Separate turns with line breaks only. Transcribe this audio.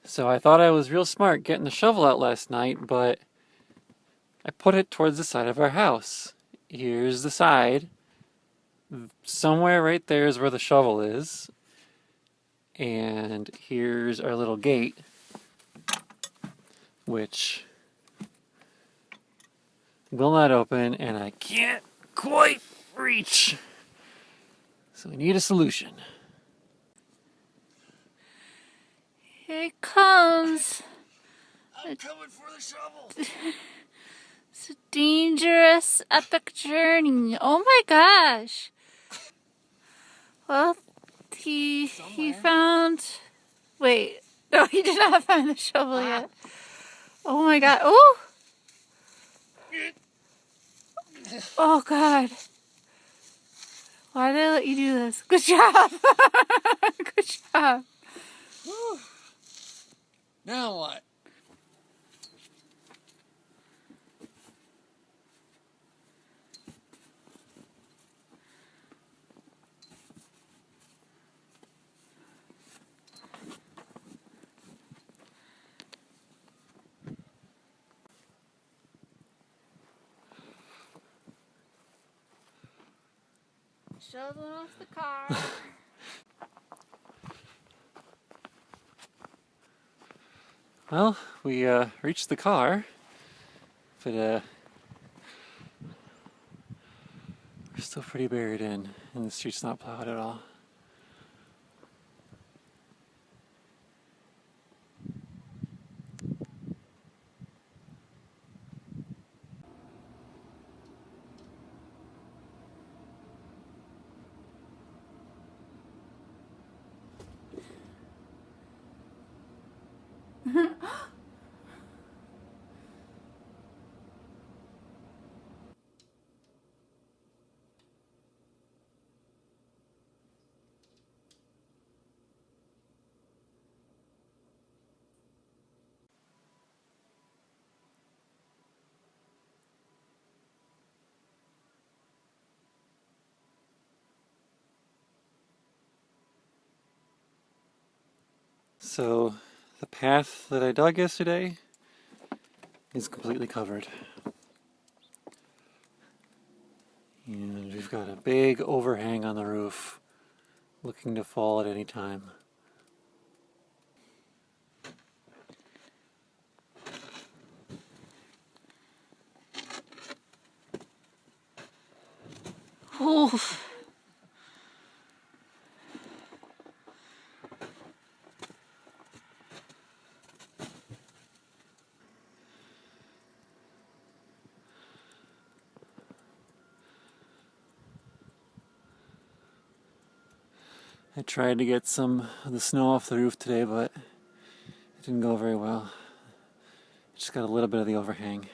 So I thought I was real smart getting the shovel out last night, but I put it towards the side of our house. Here's the side. Somewhere right there is where the shovel is. And here's our little gate, which will not open, and I can't quite reach. So we need a solution.
Here it comes.
I'm coming for the shovel.
It's a dangerous, epic journey. Oh my gosh. Well, he found... Wait. No, he did not find the shovel yet. Oh my god. Oh! Oh god. Why did I let you do this? Good job. Good job.
Whew. Now what?
Shoveling off the car.
Well, we reached the car, but we're still pretty buried in, and the street's not plowed at all. So the path that I dug yesterday is completely covered. And we've got a big overhang on the roof, looking to fall at any time.
Oof.
I tried to get some of the snow off the roof today, but it didn't go very well. Just got a little bit of the overhang.